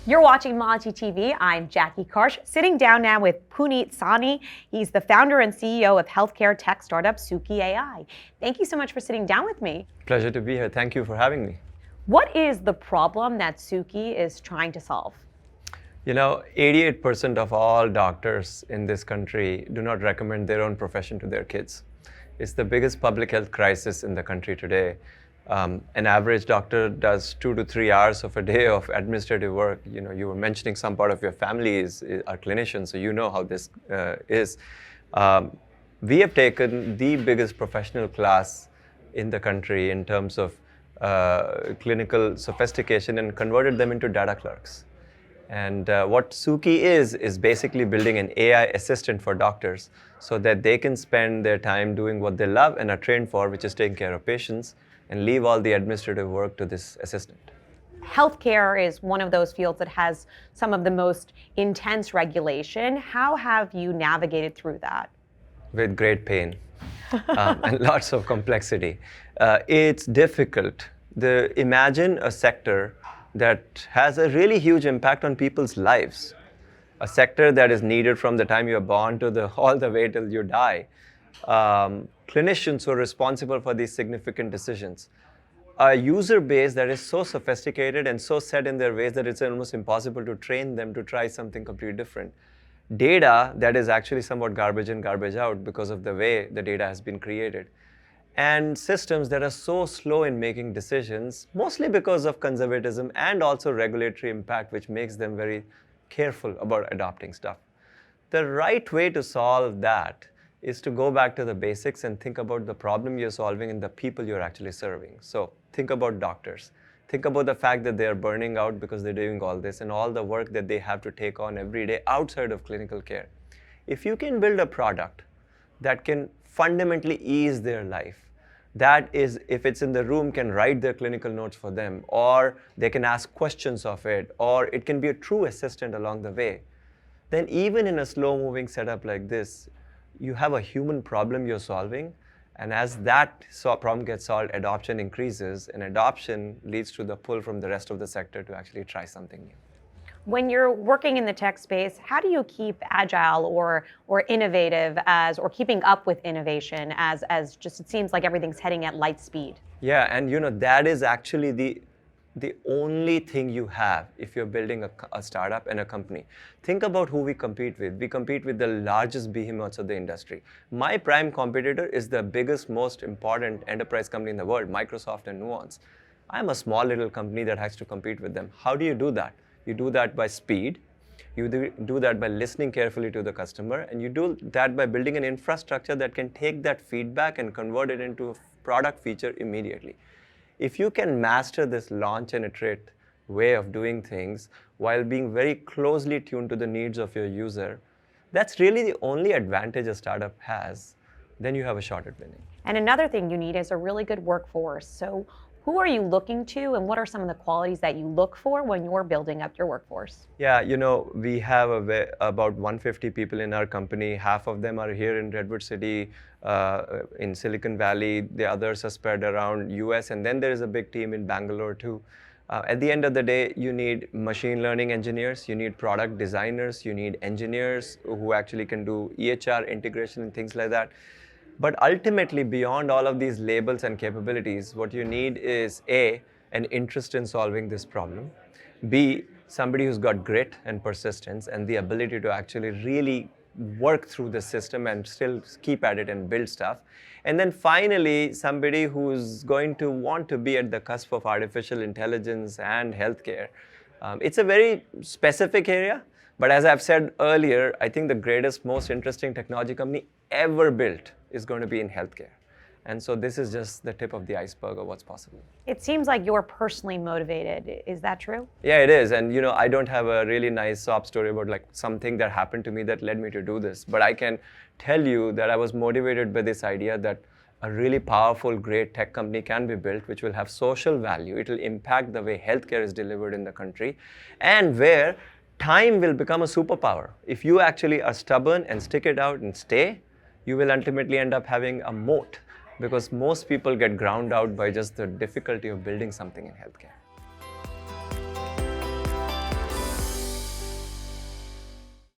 You're watching Maji TV. I'm Jackie Karsh, sitting down now with Punit Soni. He's the founder and CEO of healthcare tech startup Suki AI. Thank you so much for sitting down with me. Pleasure to be here. Thank you for having me. What is the problem that Suki is trying to solve? 88% of all doctors in this country do not recommend their own profession to their kids. It's the biggest public health crisis in the country today. An average doctor does 2 to 3 hours of a day of administrative work. You were mentioning some part of your family are clinicians, so you know how this is. We have taken the biggest professional class in the country in terms of clinical sophistication and converted them into data clerks. And what Suki is basically building an AI assistant for doctors so that they can spend their time doing what they love and are trained for, which is taking care of patients, and leave all the administrative work to this assistant. Healthcare is one of those fields that has some of the most intense regulation. How have you navigated through that? With great pain and lots of complexity. It's difficult. Imagine a sector that has a really huge impact on people's lives. A sector that is needed from the time you're born to all the way till you die. Clinicians who are responsible for these significant decisions. A user base that is so sophisticated and so set in their ways that it's almost impossible to train them to try something completely different. Data that is actually somewhat garbage in, garbage out because of the way the data has been created. And systems that are so slow in making decisions, mostly because of conservatism and also regulatory impact, which makes them very careful about adopting stuff. The right way to solve that is to go back to the basics and think about the problem you're solving and the people you're actually serving. So think about doctors. Think about the fact that they are burning out because they're doing all this and all the work that they have to take on every day outside of clinical care. If you can build a product that can fundamentally ease their life, that is, if it's in the room, can write their clinical notes for them, or they can ask questions of it, or it can be a true assistant along the way, then even in a slow-moving setup like this, you have a human problem you're solving, and as that problem gets solved, adoption increases, and adoption leads to the pull from the rest of the sector to actually try something new. When you're working in the tech space, how do you keep agile or innovative or keeping up with innovation as just it seems like everything's heading at light speed? Yeah, and that is actually the only thing you have if you're building a startup and a company. Think about who we compete with. We compete with the largest behemoths of the industry. My prime competitor is the biggest, most important enterprise company in the world, Microsoft and Nuance. I'm a small little company that has to compete with them. How do you do that? You do that by speed. You do that by listening carefully to the customer, and you do that by building an infrastructure that can take that feedback and convert it into a product feature immediately. If you can master this launch and iterate way of doing things while being very closely tuned to the needs of your user, that's really the only advantage a startup has. Then you have a shot at winning. And another thing you need is a really good workforce. So who are you looking to, and what are some of the qualities that you look for when you're building up your workforce? Yeah, we have about 150 people in our company. Half of them are here in Redwood City, in Silicon Valley. The others are spread around US, and then there is a big team in Bangalore too. At the end of the day, you need machine learning engineers, you need product designers, you need engineers who actually can do EHR integration and things like that. But ultimately, beyond all of these labels and capabilities, what you need is A, an interest in solving this problem, B, somebody who's got grit and persistence and the ability to actually really work through the system and still keep at it and build stuff. And then finally, somebody who's going to want to be at the cusp of artificial intelligence and healthcare. It's a very specific area, but as I've said earlier, I think the greatest, most interesting technology company ever built is going to be in healthcare. And so this is just the tip of the iceberg of what's possible. It seems like you're personally motivated. Is that true? Yeah, it is. And I don't have a really nice sob story about like something that happened to me that led me to do this. But I can tell you that I was motivated by this idea that a really powerful, great tech company can be built, which will have social value. It will impact the way healthcare is delivered in the country, and where time will become a superpower. If you actually are stubborn and stick it out and stay, you will ultimately end up having a moat, because most people get ground out by just the difficulty of building something in healthcare.